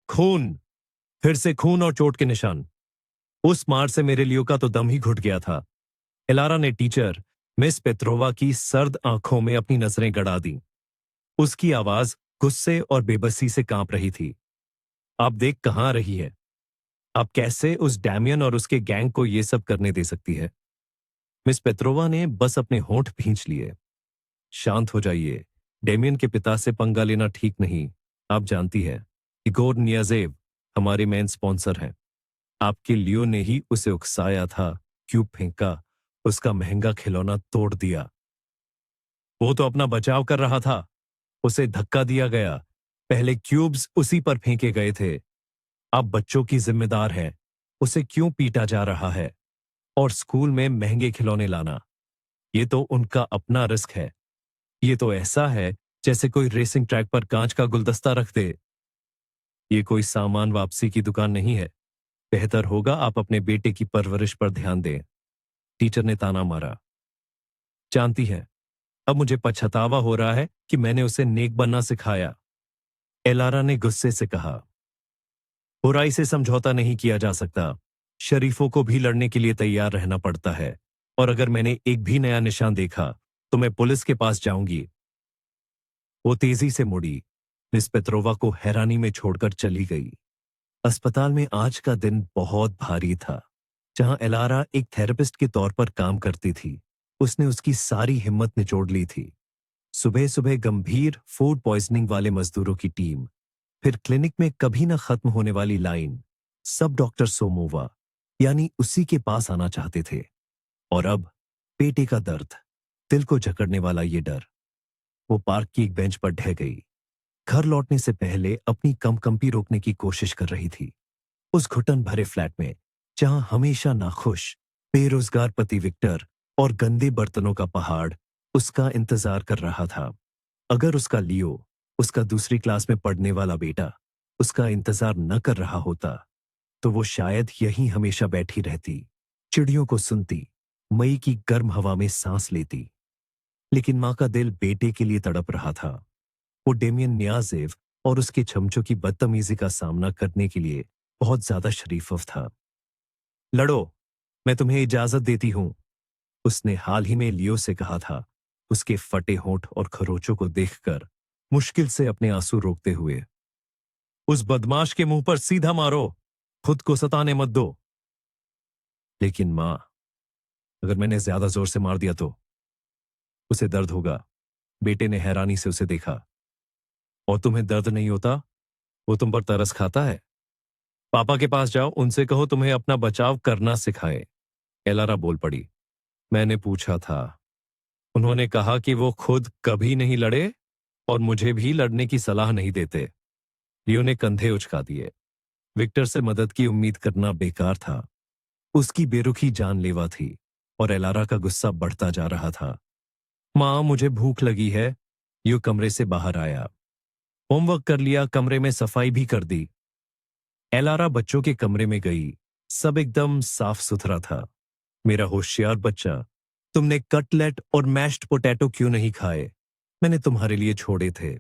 खून, फिर से खून और चोट के निशान। उस मार से मेरे लियो का तो दम ही घुट गया था। एलारा ने टीचर मिस पेत्रोवा की सर्द आंखों में अपनी नजरें गड़ा दी। उसकी आवाज गुस्से और बेबसी से कांप रही थी। आप देख कहां रही है? आप कैसे उस डैमियन और उसके गैंग को ये सब करने दे सकती है? मिस पेत्रोवा ने बस अपने होंठ भींच लिए। शांत हो जाइए। डेमियन के पिता से पंगा लेना ठीक नहीं। आप जानती है, इगोर नियाजेव हमारे मेन स्पॉन्सर हैं। आपके लियो ने ही उसे उकसाया था, क्यूब फेंका, उसका महंगा खिलौना तोड़ दिया। वो तो अपना बचाव कर रहा था। उसे धक्का दिया गया। पहले क्यूब्स उसी पर फेंके गए थे। आप बच्चों की जिम्मेदार हैं। उसे क्यों पीटा जा रहा है? और स्कूल में महंगे खिलौने लाना, ये तो उनका अपना रिस्क है। ये तो ऐसा है जैसे कोई रेसिंग ट्रैक पर कांच का गुलदस्ता रख दे। ये कोई सामान वापसी की दुकान नहीं है। बेहतर होगा आप अपने बेटे की परवरिश पर ध्यान दें। टीचर ने ताना मारा। जानती है, अब मुझे पछतावा हो रहा है कि मैंने उसे नेक बनना सिखाया। एलारा ने गुस्से से कहा। बुराई से समझौता नहीं किया जा सकता। शरीफों को भी लड़ने के लिए तैयार रहना पड़ता है। और अगर मैंने एक भी नया निशान देखा तो मैं पुलिस के पास जाऊंगी। वो तेजी से मुड़ी, मिस पेत्रोवा को हैरानी में छोड़कर चली गई। अस्पताल में आज का दिन बहुत भारी था। जहां एलारा एक थेरेपिस्ट के तौर पर काम करती थी, उसने उसकी सारी हिम्मत निचोड़ ली थी। सुबह सुबह गंभीर फूड पॉइजनिंग वाले मजदूरों की टीम, फिर क्लिनिक में कभी न खत्म होने वाली लाइन। सब डॉक्टर सोमोवा यानी उसी के पास आना चाहते थे। और अब पेटे का दर्द, दिल को जकड़ने वाला ये डर। वो पार्क की एक बेंच पर ढह गई। घर लौटने से पहले अपनी कंपी रोकने की कोशिश कर रही थी। उस घुटन भरे फ्लैट में, जहां हमेशा नाखुश बेरोजगार पति विक्टर और गंदे बर्तनों का पहाड़ उसका इंतजार कर रहा था। अगर उसका लियो, उसका दूसरी क्लास में पढ़ने वाला बेटा, उसका इंतजार न कर रहा होता, तो वो शायद यहीं हमेशा बैठी रहती, चिड़ियों को सुनती, मई की गर्म हवा में सांस लेती। लेकिन मां का दिल बेटे के लिए तड़प रहा था। वो डेमियन नियाजेव और उसके चमचों की बदतमीजी का सामना करने के लिए बहुत ज्यादा शरीफ था। लड़ो, मैं तुम्हें इजाजत देती हूं, उसने हाल ही में लियो से कहा था, उसके फटे होंठ और खरोचों को देखकर मुश्किल से अपने आंसू रोकते हुए। उस बदमाश के मुंह पर सीधा मारो, खुद को सताने मत दो। लेकिन मां, अगर मैंने ज्यादा जोर से मार दिया तो उसे दर्द होगा। बेटे ने हैरानी से उसे देखा। और तुम्हें दर्द नहीं होता? वो तुम पर तरस खाता है। पापा के पास जाओ, उनसे कहो तुम्हें अपना बचाव करना सिखाए। एलारा बोल पड़ी। मैंने पूछा था। उन्होंने कहा कि वो खुद कभी नहीं लड़े और मुझे भी लड़ने की सलाह नहीं देते। लियो ने कंधे उचका दिए। विक्टर से मदद की उम्मीद करना बेकार था। उसकी बेरुखी जानलेवा थी और एलारा का गुस्सा बढ़ता जा रहा था। मां, मुझे भूख लगी है। लियो कमरे से बाहर आया। होमवर्क कर लिया, कमरे में सफाई भी कर दी। एलारा बच्चों के कमरे में गई। सब एकदम साफ सुथरा था। मेरा होशियार बच्चा, तुमने कटलेट और मैश्ड पोटैटो क्यों नहीं खाए? मैंने तुम्हारे लिए छोड़े थे।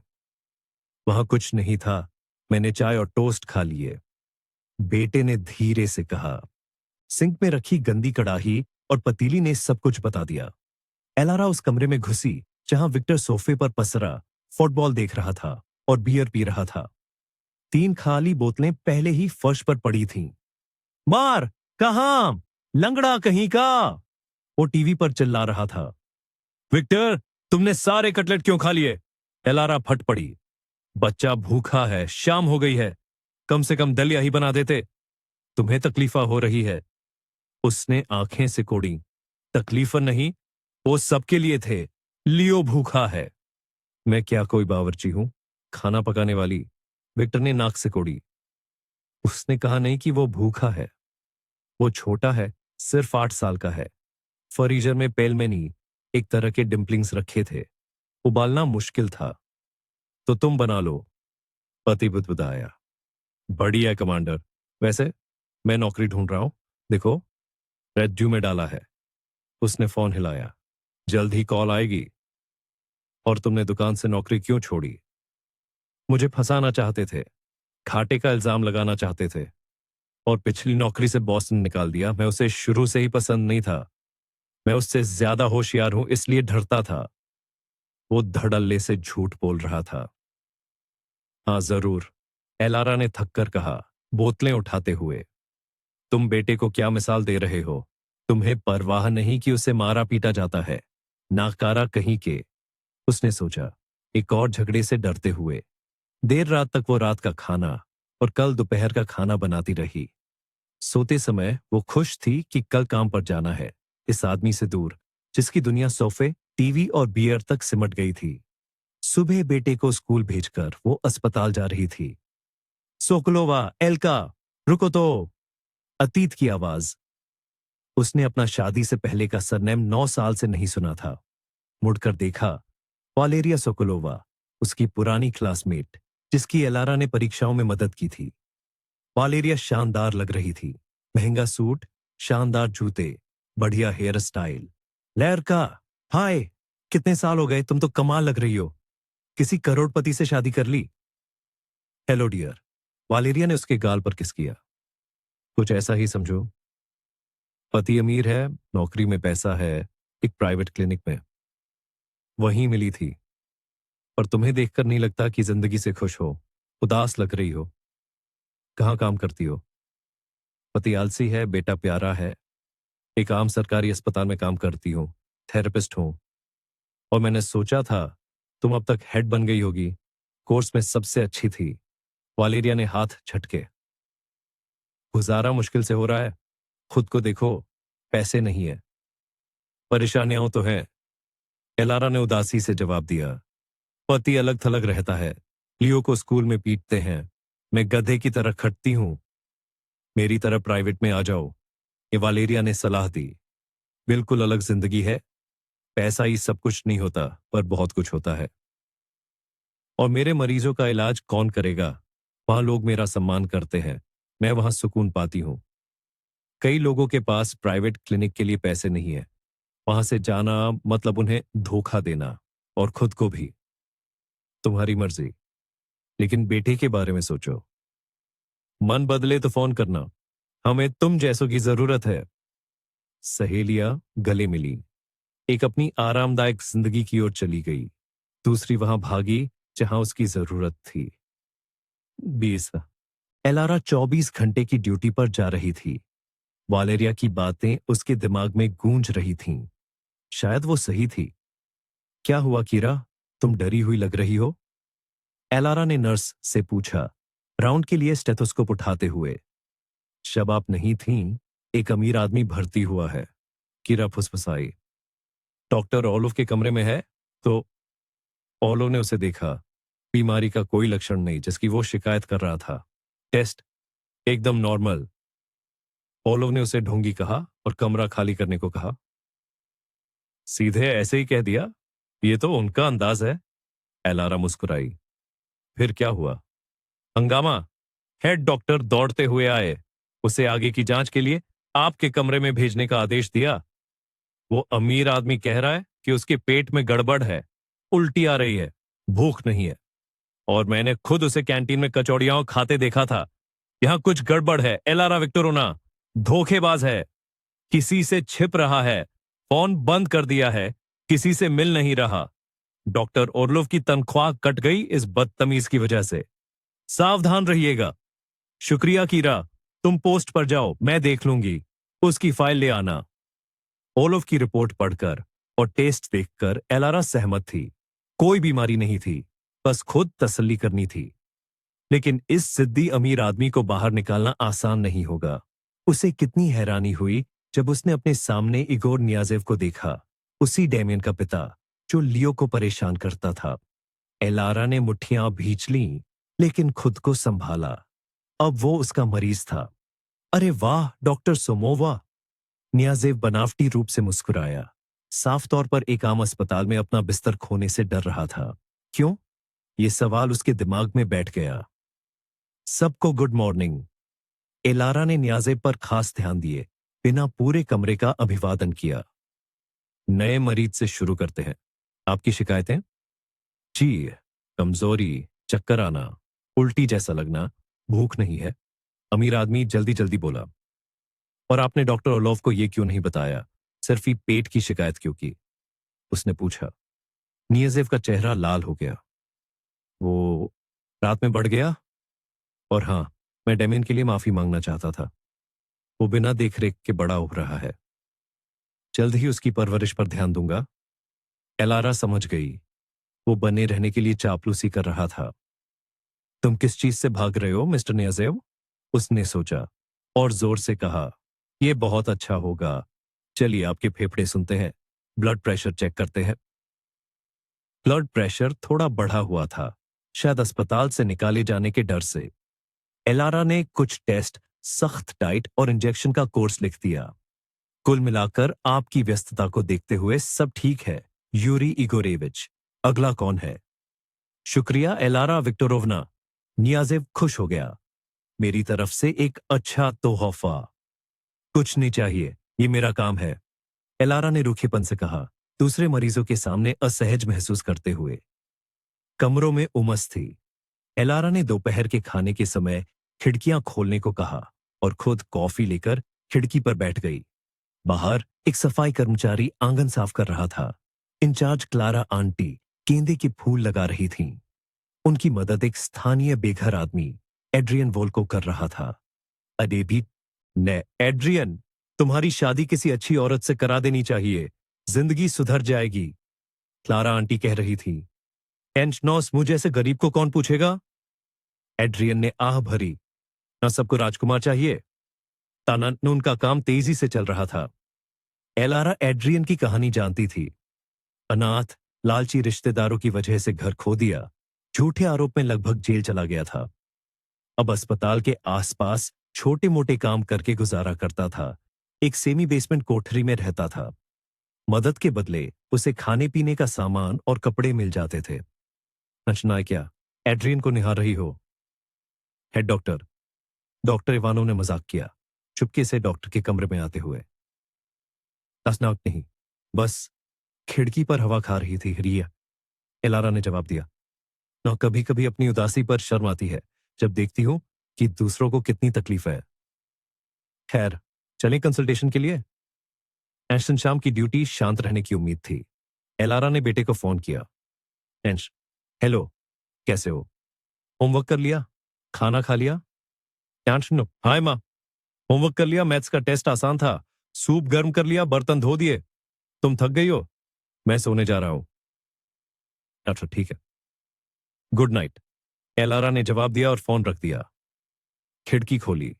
वहां कुछ नहीं था। मैंने चाय और टोस्ट खा लिए, बेटे ने धीरे से कहा। सिंक में रखी गंदी कड़ाही और पतीली ने सब कुछ बता दिया। एलारा उस कमरे में घुसी जहां विक्टर सोफे पर पसरा फुटबॉल देख रहा था और बियर पी रहा था। 3 खाली बोतलें पहले ही फर्श पर पड़ी थीं। मार, कहां? लंगड़ा कहीं का! वो टीवी पर चिल्ला रहा था। विक्टर, तुमने सारे कटलेट क्यों खा लिए? एलारा फट पड़ी। बच्चा भूखा है, शाम हो गई है। कम से कम दलिया ही बना देते। तुम्हें तकलीफा हो रही है। उसने आंखें सिकोड़ी। तकलीफन नहीं, वो सबके लिए थे। लियो भूखा है। मैं क्या कोई बावर्ची हूं, खाना पकाने वाली? विक्टर ने नाक सिकोड़ी। उसने कहा नहीं कि वो भूखा है। वो छोटा है, सिर्फ 8 साल का है। फरीजर में पेलमेनी, एक तरह के डिम्पलिंग्स रखे थे। उबालना मुश्किल था। तो तुम बना लो, पति बुदबुदाया। बढ़िया कमांडर। वैसे मैं नौकरी ढूंढ रहा हूं, देखो रेज्यूमे डाला है। उसने फोन हिलाया। जल्द ही कॉल आएगी। और तुमने दुकान से नौकरी क्यों छोड़ी? मुझे फंसाना चाहते थे। घाटे का इल्जाम लगाना चाहते थे और पिछली नौकरी से बॉस ने निकाल दिया। मैं उसे शुरू से ही पसंद नहीं था। मैं उससे ज्यादा होशियार हूं इसलिए डरता था। वो धड़ल्ले से झूठ बोल रहा था। हाँ जरूर, एलारा ने थक कर कहा, बोतलें उठाते हुए। तुम बेटे को क्या मिसाल दे रहे हो? तुम्हें परवाह नहीं कि उसे मारा पीटा जाता है? नाकारा कहीं के। उसने सोचा, एक और झगड़े से डरते हुए। देर रात तक वो रात का खाना और कल दोपहर का खाना बनाती रही। सोते समय वो खुश थी कि कल काम पर जाना है, इस आदमी से दूर जिसकी दुनिया सोफे, टीवी और बियर तक सिमट गई थी। सुबह बेटे को स्कूल भेजकर वो अस्पताल जा रही थी। सोकोलोवा, एल्का, रुको तो। अतीत की आवाज। उसने अपना शादी से पहले का सरनेम 9 साल से नहीं सुना था। मुड़कर देखा, वालेरिया सोकोलोवा, उसकी पुरानी क्लासमेट जिसकी एलारा ने परीक्षाओं में मदद की थी। वालेरिया शानदार लग रही थी। महंगा सूट, शानदार जूते, बढ़िया हेयर स्टाइल। लैरका, हाय, कितने साल हो गए, तुम तो कमाल लग रही हो। किसी करोड़पति से शादी कर ली? Hello dear. वालेरिया ने उसके गाल पर किस किया। कुछ ऐसा ही समझो। पति अमीर है, नौकरी में पैसा है, एक प्राइवेट क्लिनिक में। वहीं मिली थी। पर तुम्हें देखकर नहीं लगता कि जिंदगी से खुश हो। उदास लग रही हो। कहाँ काम करती हो? पति आलसी है, बेटा प्यारा है। एक आम सरकारी अस्पताल में काम करती हूँ, थेरेपिस्ट हूँ। और मैंने सोचा था तुम अब तक हेड बन गई होगी, कोर्स में सबसे अच्छी थी। वालेरिया ने हाथ झटके। गुजारा मुश्किल से हो रहा है। खुद को देखो, पैसे नहीं है। परेशानियां तो हैं। एलारा ने उदासी से जवाब दिया। पति अलग थलग रहता है, लियो को स्कूल में पीटते हैं। मैं गधे की तरह खटती हूं। मेरी तरह प्राइवेट में आ जाओ, ये वालेरिया ने सलाह दी। बिल्कुल अलग जिंदगी है। पैसा ही सब कुछ नहीं होता, पर बहुत कुछ होता है। और मेरे मरीजों का इलाज कौन करेगा? वहां लोग मेरा सम्मान करते हैं, मैं वहां सुकून पाती हूं। कई लोगों के पास प्राइवेट क्लिनिक के लिए पैसे नहीं है। वहां से जाना मतलब उन्हें धोखा देना, और खुद को भी। तुम्हारी मर्जी, लेकिन बेटे के बारे में सोचो। मन बदले तो फोन करना, हमें तुम जैसों की जरूरत है। सहेलियां गले मिली। एक अपनी आरामदायक जिंदगी की ओर चली गई, दूसरी वहां भागी जहां उसकी जरूरत थी। 20। एलारा 24 घंटे की ड्यूटी पर जा रही थी। वालेरिया की बातें उसके दिमाग में गूंज रही थीं। शायद वो सही थी। क्या हुआ कीरा, तुम डरी हुई लग रही हो? एलारा ने नर्स से पूछा, राउंड के लिए स्टेथोस्कोप उठाते हुए। शब आप नहीं थीं, एक अमीर आदमी भर्ती हुआ है। कीरा फुसफुसाई। डॉक्टर ओलोव के कमरे में है? तो ओलोव ने उसे देखा। बीमारी का कोई लक्षण नहीं जिसकी वो शिकायत कर रहा था। टेस्ट एकदम नॉर्मल। ओलोव ने उसे ढोंगी कहा और कमरा खाली करने को कहा। सीधे ऐसे ही कह दिया? ये तो उनका अंदाज है। एलारा मुस्कुराई। फिर क्या हुआ? हंगामा। हेड डॉक्टर दौड़ते हुए आए, उसे आगे की जांच के लिए आपके कमरे में भेजने का आदेश दिया। वो अमीर आदमी कह रहा है कि उसके पेट में गड़बड़ है, उल्टी आ रही है, भूख नहीं है। और मैंने खुद उसे कैंटीन में कचौड़ियां खाते देखा था। यहां कुछ गड़बड़ है। एलारा विक्टोरोना धोखेबाज है, किसी से छिप रहा है, फोन बंद कर दिया है, किसी से मिल नहीं रहा। डॉक्टर ओर्लोव की तनख्वाह कट गई इस बदतमीज की वजह से। सावधान रहिएगा। शुक्रिया कीरा, तुम पोस्ट पर जाओ, मैं देख लूंगी। उसकी फाइल ले आना। ओलोव की रिपोर्ट पढ़कर और टेस्ट देखकर एलारा सहमत थी। कोई बीमारी नहीं थी, बस खुद तसल्ली करनी थी। लेकिन इस जिद्दी अमीर आदमी को बाहर निकालना आसान नहीं होगा। उसे कितनी हैरानी हुई जब उसने अपने सामने इगोर नियाजेव को देखा, उसी डेमियन का पिता जो लियो को परेशान करता था। एलारा ने मुट्ठियां भींच लीं, लेकिन खुद को संभाला। अब वो उसका मरीज था। अरे वाह डॉक्टर सोमोवा। नियाजेव बनावटी रूप से मुस्कुराया। साफ तौर पर एक आम अस्पताल में अपना बिस्तर खोने से डर रहा था। क्यों? ये सवाल उसके दिमाग में बैठ गया। सबको गुड मॉर्निंग। एलारा ने नियाजेव पर खास ध्यान दिए बिना पूरे कमरे का अभिवादन किया। नए मरीज से शुरू करते हैं। आपकी शिकायतें? जी, कमजोरी, चक्कर आना, उल्टी जैसा लगना, भूख नहीं है, अमीर आदमी जल्दी जल्दी बोला। और आपने डॉक्टर ओलोव को यह क्यों नहीं बताया, सिर्फ ही पेट की शिकायत क्यों की? उसने पूछा। नियाजेव का चेहरा लाल हो गया। वो रात में बढ़ गया, और हां, मैं डेमिन के लिए माफी मांगना चाहता था। वो बिना देखरेख के बड़ा हो रहा है। जल्द ही उसकी परवरिश पर ध्यान दूंगा। एलारा समझ गई, वो बने रहने के लिए चापलूसी कर रहा था। तुम किस चीज से भाग रहे हो मिस्टर नियाजेव? उसने सोचा और जोर से कहा, यह बहुत अच्छा होगा। चलिए आपके फेफड़े सुनते हैं, ब्लड प्रेशर चेक करते हैं। ब्लड प्रेशर थोड़ा बढ़ा हुआ था, शायद अस्पताल से निकाले जाने के डर से। एलारा ने कुछ टेस्ट, सख्त डाइट और इंजेक्शन का कोर्स लिख दिया। कुल मिलाकर आपकी व्यस्तता को देखते हुए सब ठीक है, यूरी इगोरेविच। अगला कौन है? शुक्रिया एलारा विक्टोरोवना। नियाजेव खुश हो गया। मेरी तरफ से एक अच्छा तोहफा। कुछ नहीं चाहिए, ये मेरा काम है, एलारा ने रूखेपन से कहा, दूसरे मरीजों के सामने असहज महसूस करते हुए। कमरों में उमस थी। एलारा ने दोपहर के खाने के समय खिड़कियां खोलने को कहा और खुद कॉफी लेकर खिड़की पर बैठ गई। बाहर एक सफाई कर्मचारी आंगन साफ कर रहा था। इंचार्ज क्लारा आंटी गेंदे के फूल लगा रही थीं। उनकी मदद एक स्थानीय बेघर आदमी एड्रियन वोल्को कर रहा था। अरे भी ने एड्रियन, तुम्हारी शादी किसी अच्छी औरत से करा देनी चाहिए, जिंदगी सुधर जाएगी, क्लारा आंटी कह रही थी। एंचनॉस, मुझे जैसे गरीब को कौन पूछेगा? एड्रियन ने आह भरी। ना सबको राजकुमार चाहिए। तानानून का काम तेजी से चल रहा था। एलारा एड्रियन की कहानी जानती थी। अनाथ, लालची रिश्तेदारों की वजह से घर खो दिया, झूठे आरोप में लगभग जेल चला गया था। अब अस्पताल के आसपास छोटे मोटे काम करके गुजारा करता था। एक सेमी बेसमेंट कोठरी में रहता था। मदद के बदले उसे खाने पीने का सामान और कपड़े मिल जाते थे। नचना क्या, एड्रियन को निहार रही हो? हेड डॉक्टर, डॉक्टर इवानोव ने मजाक किया, चुपके से डॉक्टर के कमरे में आते हुए। हंसनाक नहीं, बस खिड़की पर हवा खा रही थी रिया, एलारा ने जवाब दिया। ना कभी कभी अपनी उदासी पर शर्म आती है जब देखती हूं कि दूसरों को कितनी तकलीफ है। खैर, चलें कंसल्टेशन के लिए? एंशन शाम की ड्यूटी शांत रहने की उम्मीद थी। एलारा ने बेटे को फोन किया। एंश, हेलो, कैसे हो? होमवर्क कर लिया? खाना खा लिया? एंशन, हाय माँ, होमवर्क कर लिया, मैथ्स का टेस्ट आसान था। सूप गर्म कर लिया, बर्तन धो दिए। तुम थक गई हो? मैं सोने जा रहा हूं। अच्छा ठीक है, गुड नाइट, एलारा ने जवाब दिया और फोन रख दिया। खिड़की खोली।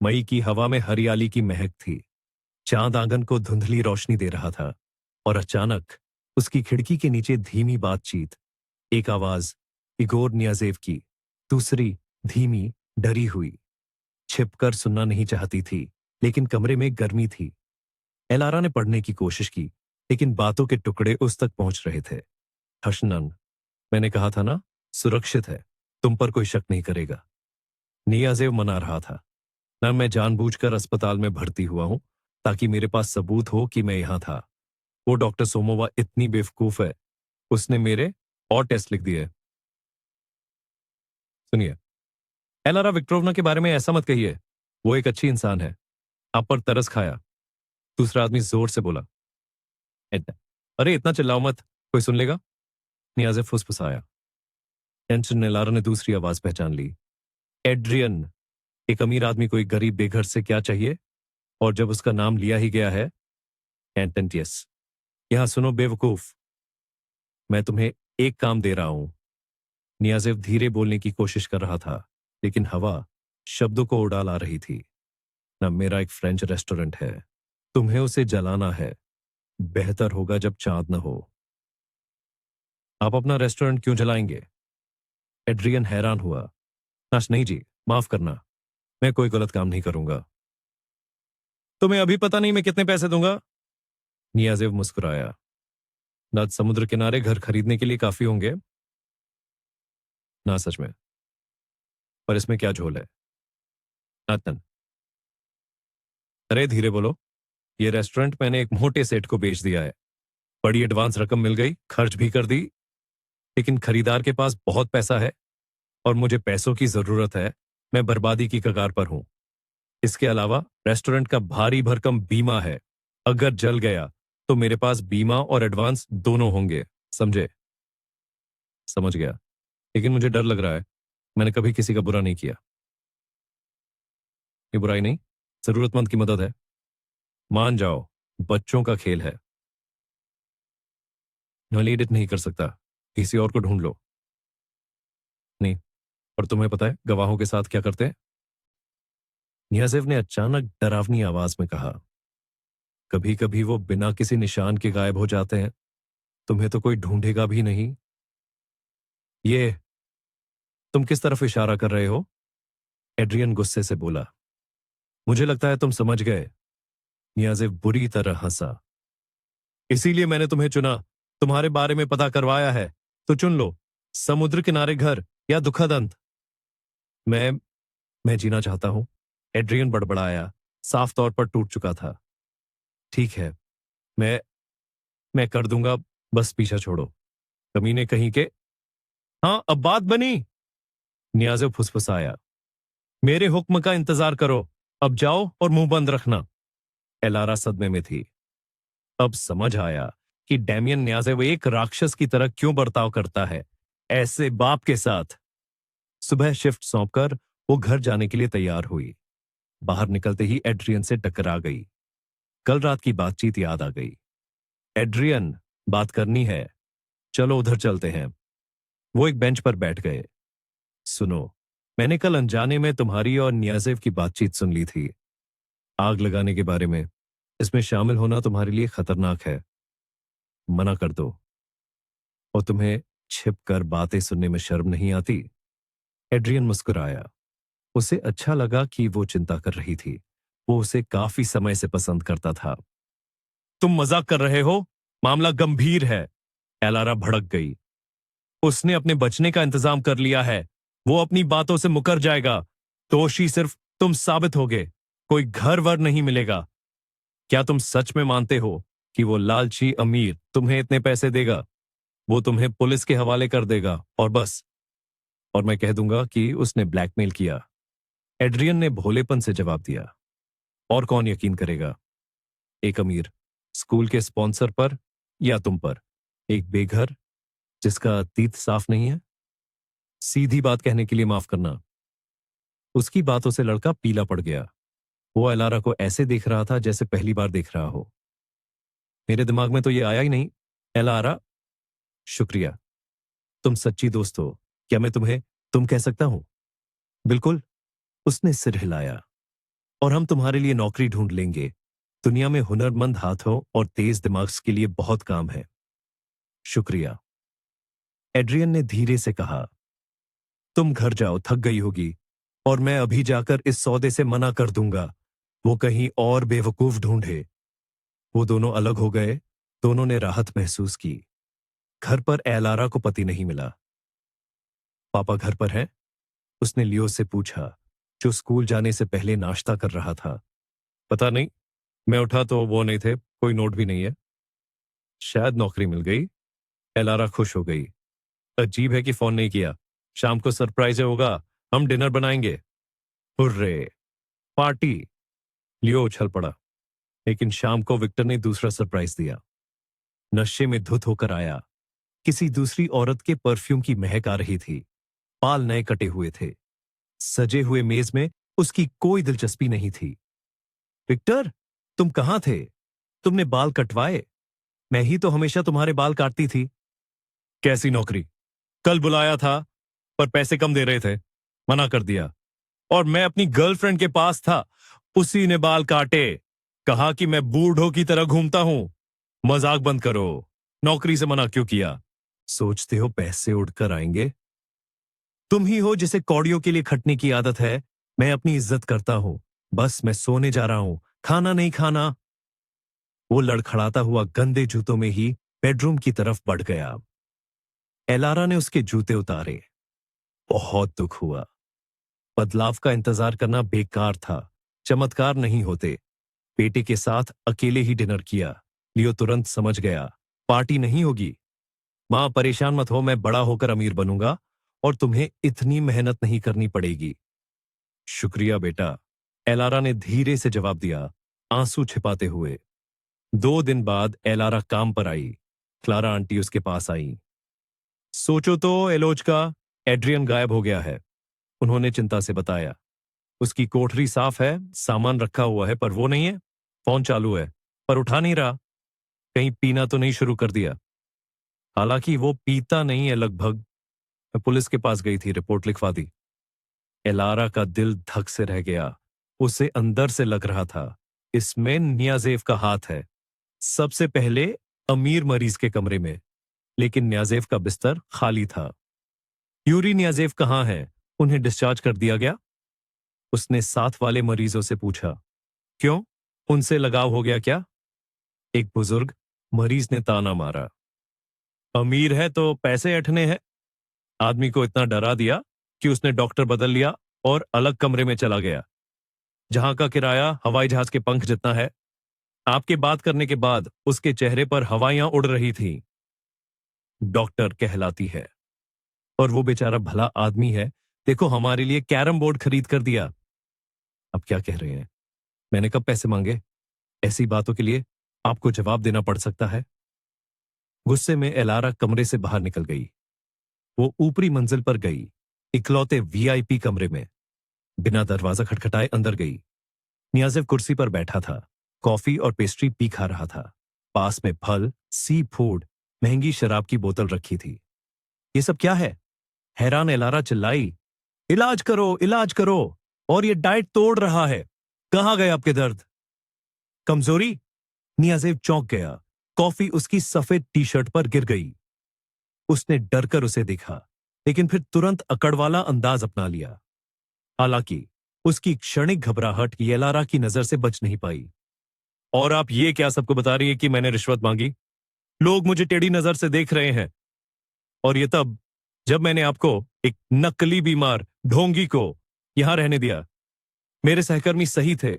मई की हवा में हरियाली की महक थी। चांद आंगन को धुंधली रोशनी दे रहा था। और अचानक उसकी खिड़की के नीचे धीमी बातचीत। एक आवाज इगोर नियाजेव की, दूसरी धीमी, डरी हुई। छिपकर सुनना नहीं चाहती थी, लेकिन कमरे में गर्मी थी। एलारा ने पढ़ने की कोशिश की, लेकिन बातों के टुकड़े उस तक पहुंच रहे थे। हशनन, मैंने कहा था ना, सुरक्षित है, तुम पर कोई शक नहीं करेगा। नियाजेव मना रहा था। ना मैं जानबूझकर अस्पताल में भर्ती हुआ हूं ताकि मेरे पास सबूत हो कि मैं यहां था। वो डॉक्टर सोमोवा इतनी बेवकूफ है, उसने मेरे और टेस्ट लिख दिए। सुनिए, एलारा विक्टोरोवना के बारे में ऐसा मत कहिए, वो एक अच्छी इंसान है। आप पर तरस खाया, दूसरा आदमी जोर से बोला। अरे इतना चिल्लाओ मत, कोई सुन लेगा। नियाज़ेव फुसफुसाया। टेंशन ने एलारा ने दूसरी आवाज पहचान ली। एड्रियन, एक अमीर आदमी को एक गरीब बेघर से क्या चाहिए? और जब उसका नाम लिया ही गया है, एंटेंटियस। यहां सुनो बेवकूफ, मैं तुम्हें एक काम दे रहा हूं। नियाज़ेव धीरे बोलने की कोशिश कर रहा था, लेकिन हवा शब्दों को उड़ा ला रही थी। ना मेरा एक फ्रेंच रेस्टोरेंट है, तुम्हें उसे जलाना है। बेहतर होगा जब चांद न हो। आप अपना रेस्टोरेंट क्यों जलाएंगे? एड्रियन हैरान हुआ। नाश नहीं जी, माफ करना, मैं कोई गलत काम नहीं करूंगा। तुम्हें अभी पता नहीं मैं कितने पैसे दूंगा? नियाज़ेव मुस्कुराया। ना समुद्र किनारे घर खरीदने के लिए काफी होंगे। ना सच में, पर इसमें क्या झोल है? नातन, अरे धीरे बोलो, ये रेस्टोरेंट मैंने एक मोटे सेठ को बेच दिया है। बड़ी एडवांस रकम मिल गई, खर्च भी कर दी, लेकिन खरीदार के पास बहुत पैसा है और मुझे पैसों की जरूरत है। मैं बर्बादी की कगार पर हूं। इसके अलावा रेस्टोरेंट का भारी भरकम बीमा है। अगर जल गया तो मेरे पास बीमा और एडवांस दोनों होंगे। समझे? समझ गया। लेकिन मुझे डर लग रहा है। मैंने कभी किसी का बुरा नहीं किया। ये बुराई नहीं, जरूरतमंद की मदद है। मान जाओ, बच्चों का खेल है। मैं एडिट नहीं कर सकता। किसी और को ढूंढ लो। नहीं। और तुम्हें पता है गवाहों के साथ क्या करते हैं? नियाज़ेव ने अचानक डरावनी आवाज में कहा। कभी कभी वो बिना किसी निशान के गायब हो जाते हैं। तुम्हें तो कोई ढूंढेगा भी नहीं। ये तुम किस तरफ इशारा कर रहे हो? एड्रियन गुस्से से बोला। मुझे लगता है तुम समझ गए। नियाज़ेव बुरी तरह हंसा। इसीलिए मैंने तुम्हें चुना। तुम्हारे बारे में पता करवाया है। तो चुन लो, समुद्र किनारे घर या दुखद अंत। मैं मैं जीना चाहता हूं। एड्रियन बड़बड़ाया, साफ तौर पर टूट चुका था। ठीक है, मैं मैं कर दूंगा। बस पीछा छोड़ो, कमीने कहीं के। हाँ, अब बात बनी। नियाज़ेव फुसफुसाया। मेरे हुक्म का इंतजार करो। अब जाओ और मुंह बंद रखना। एलारा सदमे में थी। अब समझ आया कि डैमियन न्याज़ेव एक राक्षस की तरह क्यों बर्ताव करता है ऐसे बाप के साथ। सुबह शिफ्ट सौंपकर वो घर जाने के लिए तैयार हुई। बाहर निकलते ही एड्रियन से टकरा गई। कल रात की बातचीत याद आ गई। एड्रियन, बात करनी है। चलो उधर चलते हैं। वो एक बेंच पर बैठ गए। सुनो, मैंने कल अनजाने में तुम्हारी और नियाज़ेव की बातचीत सुन ली थी। आग लगाने के बारे में। इसमें शामिल होना तुम्हारे लिए खतरनाक है। मना कर दो। और तुम्हें छिप कर बातें सुनने में शर्म नहीं आती? एड्रियन मुस्कुराया। उसे अच्छा लगा कि वो चिंता कर रही थी। वो उसे काफी समय से पसंद करता था। तुम मजाक कर रहे हो? मामला गंभीर है। एलारा भड़क गई। उसने अपने बचने का इंतजाम कर लिया है। वो अपनी बातों से मुकर जाएगा। दोषी सिर्फ तुम साबित होगे। कोई घर वर नहीं मिलेगा। क्या तुम सच में मानते हो कि वो लालची अमीर तुम्हें इतने पैसे देगा? वो तुम्हें पुलिस के हवाले कर देगा और बस। और मैं कह दूंगा कि उसने ब्लैकमेल किया। एड्रियन ने भोलेपन से जवाब दिया। और कौन यकीन करेगा? एक अमीर स्कूल के स्पॉन्सर पर या तुम पर? एक बेघर जिसका अतीत साफ नहीं है? सीधी बात कहने के लिए माफ करना। उसकी बातों से लड़का पीला पड़ गया। वो एलारा को ऐसे देख रहा था जैसे पहली बार देख रहा हो। मेरे दिमाग में तो ये आया ही नहीं। एलारा, शुक्रिया। तुम सच्ची दोस्त हो। क्या मैं तुम्हें तुम कह सकता हूं? बिल्कुल। उसने सिर हिलाया। और हम तुम्हारे लिए नौकरी ढूंढ लेंगे। दुनिया में हुनरमंद हाथों और तेज दिमाग के लिए बहुत काम है। शुक्रिया। एड्रियन ने धीरे से कहा। तुम घर जाओ, थक गई होगी। और मैं अभी जाकर इस सौदे से मना कर दूंगा। वो कहीं और बेवकूफ ढूंढे। वो दोनों अलग हो गए। दोनों ने राहत महसूस की। घर पर एलारा को पति नहीं मिला। पापा घर पर हैं? उसने लियो से पूछा, जो स्कूल जाने से पहले नाश्ता कर रहा था। पता नहीं। मैं उठा तो वो नहीं थे। कोई नोट भी नहीं है। शायद नौकरी मिल गई। एलारा खुश हो गई। अजीब है कि फोन नहीं किया। शाम को सरप्राइज होगा। हम डिनर बनाएंगे। Hurray, party. लियो उछल पड़ा। लेकिन शाम को विक्टर ने दूसरा सरप्राइज दिया। नशे में धुत होकर आया। किसी दूसरी औरत के परफ्यूम की महक आ रही थी। बाल नए कटे हुए थे। सजे हुए मेज में उसकी कोई दिलचस्पी नहीं थी। विक्टर, तुम कहां थे? तुमने बाल कटवाए? मैं ही तो हमेशा तुम्हारे बाल काटती थी। कैसी नौकरी? कल बुलाया था, पर पैसे कम दे रहे थे। मना कर दिया। और मैं अपनी गर्लफ्रेंड के पास था। उसी ने बाल काटे। कहा कि मैं बूढ़ों की तरह घूमता हूं। मजाक बंद करो। नौकरी से मना क्यों किया? सोचते हो पैसे उड़कर आएंगे? तुम ही हो जिसे कौड़ियों के लिए खटने की आदत है। मैं अपनी इज्जत करता हूं। बस मैं सोने जा रहा हूं। खाना नहीं खाना। वो लड़खड़ाता हुआ गंदे जूतों में ही बेडरूम की तरफ बढ़ गया। एलारा ने उसके जूते उतारे। बहुत दुख हुआ। बदलाव का इंतजार करना बेकार था। चमत्कार नहीं होते। बेटे के साथ अकेले ही डिनर किया। लियो तुरंत समझ गया, पार्टी नहीं होगी। मां, परेशान मत हो। मैं बड़ा होकर अमीर बनूंगा और तुम्हें इतनी मेहनत नहीं करनी पड़ेगी। शुक्रिया बेटा, एलारा ने धीरे से जवाब दिया, आंसू छिपाते हुए। 2 दिन बाद एलारा काम पर आई। क्लारा आंटी उसके पास आई। सोचो तो एलोज का, एड्रियन गायब हो गया है, उन्होंने चिंता से बताया। उसकी कोठरी साफ है, सामान रखा हुआ है, पर वो नहीं है। फोन चालू है, पर उठा नहीं रहा। कहीं पीना तो नहीं शुरू कर दिया? हालांकि वो पीता नहीं है लगभग। मैं पुलिस के पास गई थी, रिपोर्ट लिखवा दी। एलारा का दिल धक से रह गया। उसे अंदर से लग रहा था इसमें नियाजेव का हाथ है। सबसे पहले अमीर मरीज के कमरे में, लेकिन नियाजेव का बिस्तर खाली था। यूरी नियाजेव कहाँ है? उन्हें डिस्चार्ज कर दिया गया? उसने साथ वाले मरीजों से पूछा। क्यों? उनसे लगाव हो गया क्या? एक बुजुर्ग मरीज ने ताना मारा। अमीर है तो पैसे ऐंठने हैं। आदमी को इतना डरा दिया कि उसने डॉक्टर बदल लिया और अलग कमरे में चला गया, जहां का किराया हवाई जहाज के पंख जितना है। आपके बात करने के बाद उसके चेहरे पर हवाइयां उड़ रही थीं। डॉक्टर कहलाती है, और वो बेचारा भला आदमी है। देखो, हमारे लिए कैरम बोर्ड खरीद कर दिया। अब क्या कह रहे हैं? मैंने कब पैसे मांगे? ऐसी बातों के लिए आपको जवाब देना पड़ सकता है। गुस्से में एलारा कमरे से बाहर निकल गई। वो ऊपरी मंजिल पर गई, इकलौते वीआईपी कमरे में। बिना दरवाजा खटखटाए अंदर गई। नियाजिव कुर्सी पर बैठा था, कॉफी और पेस्ट्री पी खा रहा था। पास में फल, सी फूड, महंगी शराब की बोतल रखी थी। ये सब क्या है? हैरान एलारा चिल्लाई। इलाज करो, इलाज करो, और ये डाइट तोड़ रहा है। कहां गए आपके दर्द? कमजोरी? नियाजेव चौंक गया। कॉफी उसकी सफेद टी शर्ट पर गिर गई। उसने डरकर उसे देखा, लेकिन फिर तुरंत अकड़ वाला अंदाज अपना लिया। हालांकि उसकी क्षणिक घबराहट येलारा की नजर से बच नहीं पाई। और आप ये क्या सबको बता रही है कि मैंने रिश्वत मांगी? लोग मुझे टेढ़ी नजर से देख रहे हैं। और ये तब, जब मैंने आपको, एक नकली बीमार ढोंगी को, यहां रहने दिया। मेरे सहकर्मी सही थे।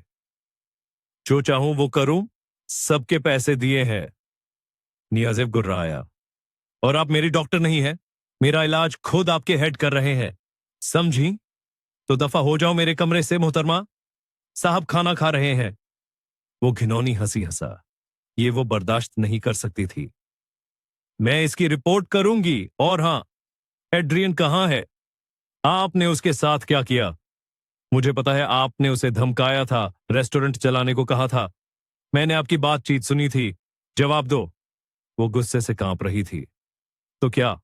जो चाहूं वो करूं, सबके पैसे दिए हैं। नियाजिव गुर्राया। और आप मेरी डॉक्टर नहीं है। मेरा इलाज खुद आपके हेड कर रहे हैं, समझी? तो दफा हो जाओ मेरे कमरे से मोहतरमा। साहब खाना खा रहे हैं। वो घिनौनी हंसी हंसा। ये वो बर्दाश्त नहीं कर सकती थी। मैं इसकी रिपोर्ट करूंगी। और हां, एड्रियन कहां है? आपने उसके साथ क्या किया? मुझे पता है, आपने उसे धमकाया था, रेस्टोरेंट चलाने को कहा था। मैंने आपकी बातचीत सुनी थी। जवाब दो। वो गुस्से से कांप रही थी। तो क्या?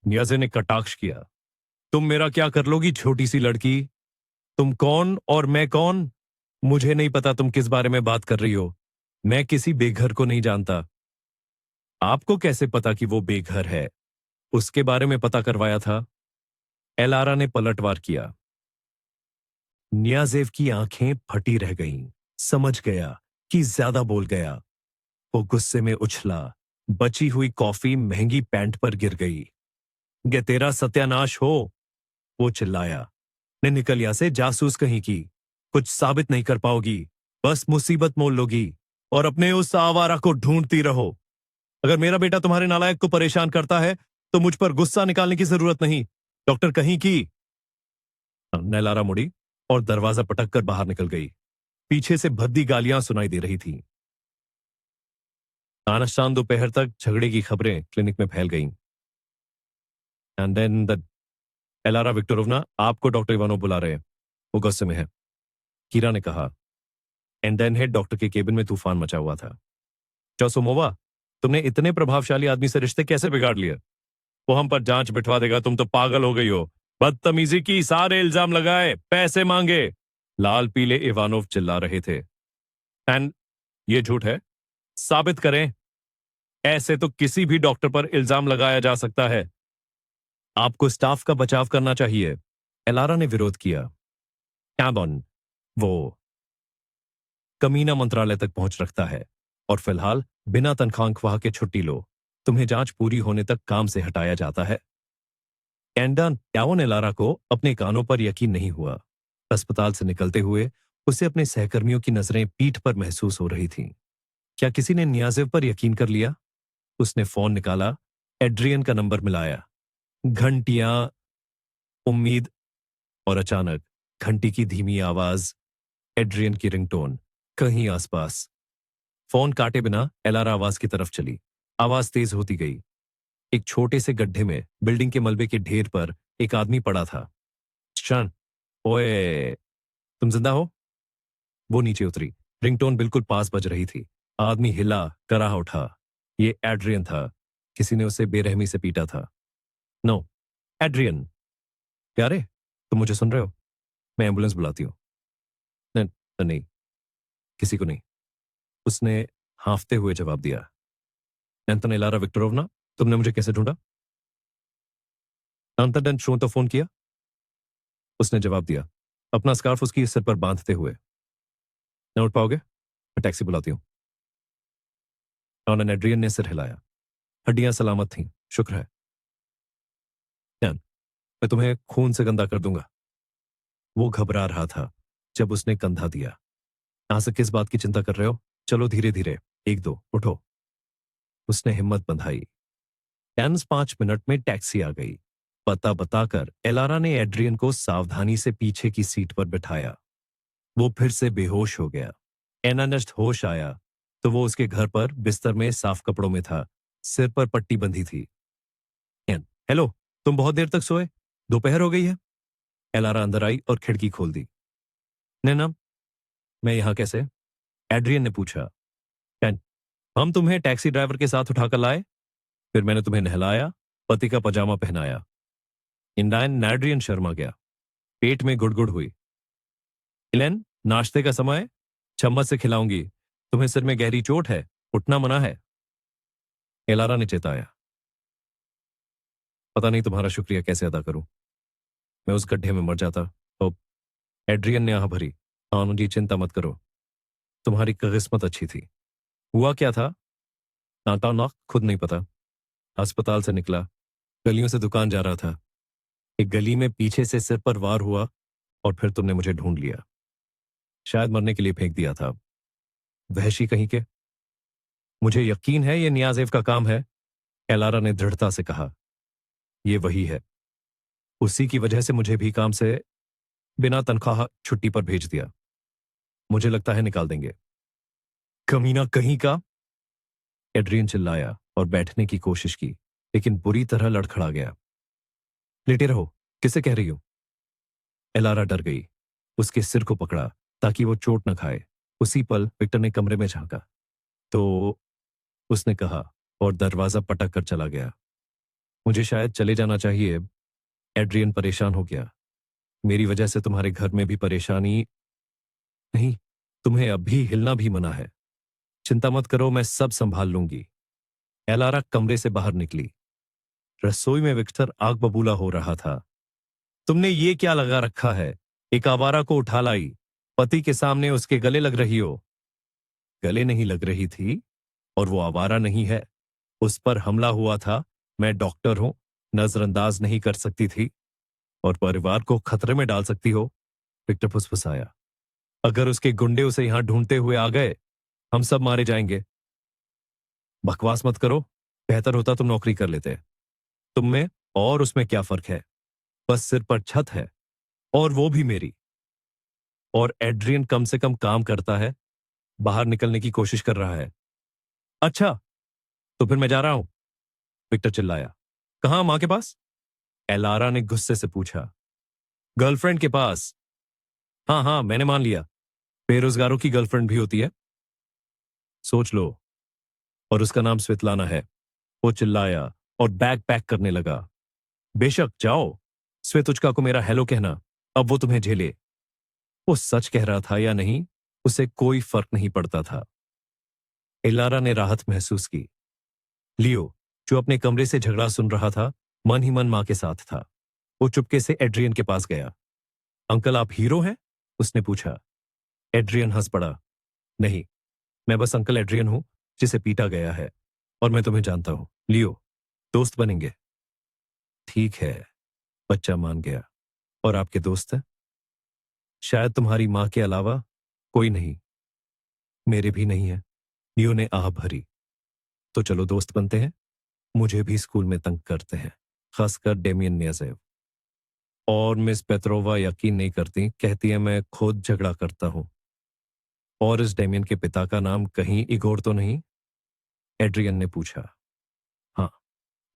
नियाज़े ने कटाक्ष किया। तुम मेरा क्या कर लोगी, छोटी सी लड़की? तुम कौन और मैं कौन? मुझे नहीं पता तुम किस बारे में बात कर रही हो। मैं किसी बेघर को नहीं जानता। आपको कैसे पता कि वो बेघर है? उसके बारे में पता करवाया था। एलारा ने पलटवार किया। नियाजेव की आंखें फटी रह गईं। समझ गया कि ज्यादा बोल गया। वो गुस्से में उछला। बची हुई कॉफी महंगी पैंट पर गिर गई। गे तेरा सत्यानाश हो, वो चिल्लाया। ने निकल यहाँ से, जासूस कहीं की। कुछ साबित नहीं कर पाओगी, बस मुसीबत मोल लोगी, और अपने उस आवारा को ढूंढती रहो। अगर मेरा बेटा तुम्हारे नालायक को परेशान करता है तो मुझ पर गुस्सा निकालने की जरूरत नहीं। डॉक्टर कहीं की। नैलारा मुड़ी और दरवाजा पटक कर बाहर निकल गई। पीछे से भद्दी गालियां सुनाई दे रही थीं। शाम दोपहर तक झगड़े की खबरें क्लिनिक में फैल गईं। एंड देन द एलारा विक्टोरोवना, आपको डॉक्टर इवानोव बुला रहे हैं, वो गुस्से में है, कीरा ने कहा। एंड देन हेड डॉक्टर के केबिन में तूफान मचा हुआ था। चौसोमोवा, तुमने इतने प्रभावशाली आदमी से रिश्ते कैसे बिगाड़ लिए? वो हम पर जांच बिठवा देगा। तुम तो पागल हो गई हो। बदतमीजी की, सारे इल्जाम लगाए, पैसे मांगे। लाल पीले इवानोव चिल्ला रहे थे। एंड ये झूठ है, साबित करें। ऐसे तो किसी भी डॉक्टर पर इल्जाम लगाया जा सकता है। आपको स्टाफ का बचाव करना चाहिए। एलारा ने विरोध किया। कैबॉन, वो कमीना मंत्रालय तक पहुंच रखता है, और फिलहाल बिना तनख्वाह के छुट्टी लो। तुम्हें जांच पूरी होने तक काम से हटाया जाता है। कैंडन यावन एलारा को अपने कानों पर यकीन नहीं हुआ। अस्पताल से निकलते हुए उसे अपने सहकर्मियों की नजरें पीठ पर महसूस हो रही थीं। क्या किसी ने नियाजिव पर यकीन कर लिया? उसने फोन निकाला, एड्रियन का नंबर मिलाया। घंटियां, उम्मीद, और अचानक घंटी की धीमी आवाज, एड्रियन की रिंगटोन, कहीं आसपास। फोन काटे बिना एलारा आवाज की तरफ चली। आवाज तेज होती गई। एक छोटे से गड्ढे में बिल्डिंग के मलबे के ढेर पर एक आदमी पड़ा था। शन, ओए, तुम जिंदा हो? वो नीचे उतरी। रिंगटोन बिल्कुल पास बज रही थी। आदमी हिला, कराह उठा। ये एड्रियन था। किसी ने उसे बेरहमी से पीटा था। No, Adrian. प्यारे, तुम मुझे सुन रहे हो? मैं एम्बुलेंस बुलाती हूँ। नहीं, नहीं, किसी को नहीं, उसने हांफते हुए जवाब दिया। एंटोनेलारा विक्टोरोवना, तुमने मुझे कैसे ढूंढा? अंतरडेंट शो तो फोन किया? उसने जवाब दिया, अपना स्कार्फ उसकी सिर पर बांधते हुए। न उठ पाओगे? मैं टैक्सी बुलाती हूँ। ऑनन एड्रियन ने सिर हिलाया। हड्डियां सलामत थीं, शुक्र है। डैन, मैं तुम्हें खून से गंदा कर दूंगा। वो घबरा रहा था जब उसने कंधा दिया। यहां से किस बात की चिंता कर रहे हो? चलो धीरे धीरे, एक दो, उठो। उसने हिम्मत बंधाई। 5 मिनट में टैक्सी आ गई। पता बताकर एलारा ने एड्रियन को सावधानी से पीछे की सीट पर बिठाया। वो फिर से बेहोश हो गया। एनानस्ट होश आया तो वो उसके घर पर बिस्तर में साफ कपड़ों में था। सिर पर पट्टी बंधी थी। हेलो, तुम बहुत देर तक सोए? दोपहर हो गई है। एलारा अंदर आई और खिड़की खोल दी। नैना, मैं यहां कैसे? एड्रियन ने पूछा। "कैन, हम तुम्हें टैक्सी ड्राइवर के साथ उठाकर लाए, फिर मैंने तुम्हें नहलाया, पति का पजामा पहनाया। इंडायन नैड्रियन शर्मा गया। पेट में गुड़गुड़ हुई। इलेन, नाश्ते का समय, चम्मच से खिलाऊंगी। तुम्हें सिर में गहरी चोट है, उठना मना है। एलारा ने चेताया। पता नहीं तुम्हारा शुक्रिया कैसे अदा करूं। मैं उस गड्ढे में मर जाता तो। एड्रियन ने आह भरी। हाँ जी, चिंता मत करो, तुम्हारी किस्मत अच्छी थी। हुआ क्या था? नाता ना खुद नहीं पता। अस्पताल से निकला, गलियों से दुकान जा रहा था। एक गली में पीछे से सिर पर वार हुआ और फिर तुमने मुझे ढूंढ लिया। शायद मरने के लिए फेंक दिया था। वहशी कहीं के। मुझे यकीन है ये नियाजेव का काम है, एलारा ने दृढ़ता से कहा। ये वही है। उसी की वजह से मुझे भी काम से बिना तनख्वाह छुट्टी पर भेज दिया। मुझे लगता है निकाल देंगे। कमीना कहीं का! एड्रियन चिल्लाया और बैठने की कोशिश की, लेकिन बुरी तरह लड़खड़ा गया। लेटे रहो, किसे कह रही हो? एलारा डर गई। उसके सिर को पकड़ा ताकि वो चोट न खाए। उसी पल विक्टर ने कमरे में झांका। तो उसने कहा और दरवाजा पटक कर चला गया। मुझे शायद चले जाना चाहिए। एड्रियन परेशान हो गया। मेरी वजह से तुम्हारे घर में भी परेशानी। नहीं, तुम्हें अब भी हिलना भी मना है। चिंता मत करो, मैं सब संभाल लूंगी। एलारा कमरे से बाहर निकली। रसोई में विक्टर आग बबूला हो रहा था। तुमने ये क्या लगा रखा है? एक आवारा को उठा लाई, पति के सामने उसके गले लग रही हो। गले नहीं लग रही थी और वो आवारा नहीं है। उस पर हमला हुआ था। मैं डॉक्टर हूं, नजरअंदाज नहीं कर सकती थी। और परिवार को खतरे में डाल सकती हो। विक्टर फुसफुसाया। अगर उसके गुंडे उसे यहां ढूंढते हुए आ गए, हम सब मारे जाएंगे। बकवास मत करो, बेहतर होता तुम नौकरी कर लेते। तुम में और उसमें क्या फर्क है? बस सिर पर छत है, और वो भी मेरी। और एड्रियन कम से कम काम करता है, बाहर निकलने की कोशिश कर रहा है। अच्छा, तो फिर मैं जा रहा हूं, विक्टर चिल्लाया। कहां? मां के पास? एलारा ने गुस्से से पूछा। गर्लफ्रेंड के पास। हाँ हाँ, मैंने मान लिया, बेरोजगारों की गर्लफ्रेंड भी होती है। सोच लो। और उसका नाम स्वेतलाना है। वो चिल्लाया और बैग पैक करने लगा। बेशक, जाओ। स्वेतुचका को मेरा हेलो कहना। अब वो तुम्हें झेले। वो सच कह रहा था या नहीं, उसे कोई फर्क नहीं पड़ता था। एलारा ने राहत महसूस की। लियो, जो अपने कमरे से झगड़ा सुन रहा था, मन ही मन मां के साथ था। वो चुपके से एड्रियन के पास गया। अंकल, आप हीरो हैं? उसने पूछा। एड्रियन हंस पड़ा। नहीं, मैं बस अंकल एड्रियन हूं, जिसे पीटा गया है। और मैं तुम्हें जानता हूं, लियो। दोस्त बनेंगे। ठीक है। बच्चा मान गया। और आपके दोस्त हैं? शायद तुम्हारी मां के अलावा कोई नहीं। मेरे भी नहीं है। लियो ने आह भरी। तो चलो दोस्त बनते हैं। मुझे भी स्कूल में तंग करते हैं, खासकर डेमियन नियाजेव। और मिस पेत्रोवा यकीन नहीं करती, कहती है मैं खुद झगड़ा करता हूं। और इस डेमियन के पिता का नाम कहीं इगोर तो नहीं? एड्रियन ने पूछा। हाँ,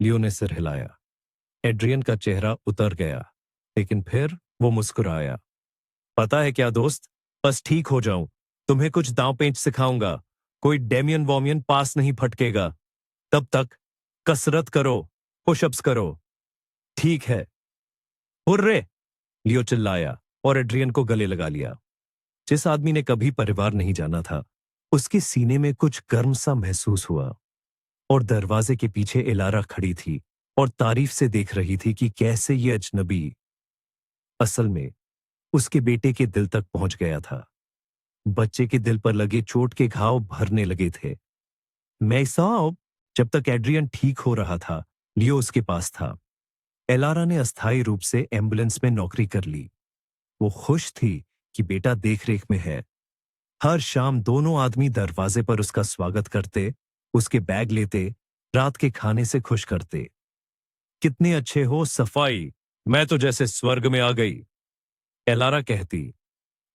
लियो ने सिर हिलाया। एड्रियन का चेहरा उतर गया, लेकिन फिर वो मुस्कुराया। पता है क्या दोस्त, बस ठीक हो जाऊं, तुम्हें कुछ दांव पेंच सिखाऊंगा। कोई डेमियन वॉमियन पास नहीं फटकेगा। तब तक कसरत करो, पुशअप्स करो। ठीक है? हुर्रे! लियो चिल्लाया और एड्रियन को गले लगा लिया। जिस आदमी ने कभी परिवार नहीं जाना था, उसके सीने में कुछ गर्म सा महसूस हुआ। और दरवाजे के पीछे इलारा खड़ी थी और तारीफ से देख रही थी कि कैसे ये अजनबी असल में उसके बेटे के दिल तक पहुंच गया था। बच्चे के दिल पर लगे चोट के घाव भरने लगे थे। मैं साहब, जब तक एड्रियन ठीक हो रहा था, लियो उसके पास था। एलारा ने अस्थायी रूप से एम्बुलेंस में नौकरी कर ली। वो खुश थी कि बेटा देखरेख में है। हर शाम दोनों आदमी दरवाजे पर उसका स्वागत करते, उसके बैग लेते, रात के खाने से खुश करते। कितने अच्छे हो, सफाई, मैं तो जैसे स्वर्ग में आ गई, एलारा कहती।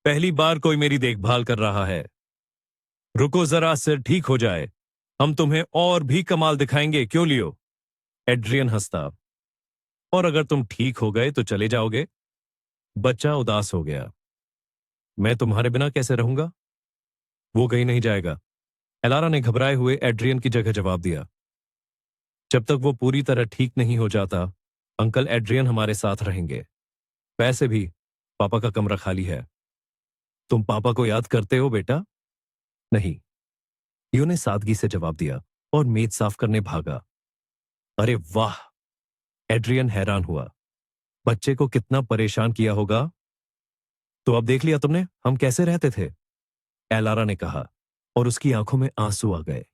पहली बार कोई मेरी देखभाल कर रहा है। रुको जरा, सिर ठीक हो जाए, हम तुम्हें और भी कमाल दिखाएंगे, क्यों लियो? एड्रियन हंसता। और अगर तुम ठीक हो गए तो चले जाओगे? बच्चा उदास हो गया। मैं तुम्हारे बिना कैसे रहूंगा? वो कहीं नहीं जाएगा, एलारा ने घबराए हुए एड्रियन की जगह जवाब दिया। जब तक वो पूरी तरह ठीक नहीं हो जाता, अंकल एड्रियन हमारे साथ रहेंगे। वैसे भी पापा का कमरा खाली है। तुम पापा को याद करते हो बेटा? नहीं, लियो ने सादगी से जवाब दिया और मेज साफ करने भागा। अरे वाह! एड्रियन हैरान हुआ। बच्चे को कितना परेशान किया होगा। तो अब देख लिया तुमने हम कैसे रहते थे, एलारा ने कहा, और उसकी आंखों में आंसू आ गए।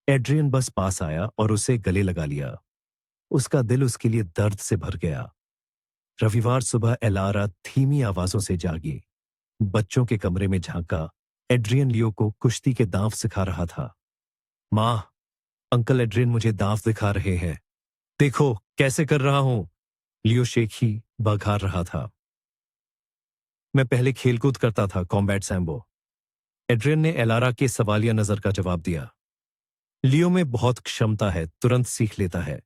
एड्रियन बस पास आया और उसे गले लगा लिया। उसका दिल उसके लिए दर्द से भर गया। रविवार सुबह एलारा धीमी आवाजों से जागी। बच्चों के कमरे में झांका। एड्रियन लियो को कुश्ती के दांव सिखा रहा था। मां, अंकल एड्रियन मुझे दांव दिखा रहे हैं। देखो कैसे कर रहा हूं। लियो शेखी बघार रहा था। मैं पहले खेलकूद करता था, कॉम्बैट सैम्बो। एड्रियन ने एलारा के सवालिया नजर का जवाब दिया। लियो में बहुत क्षमता है, तुरंत सीख लेता है।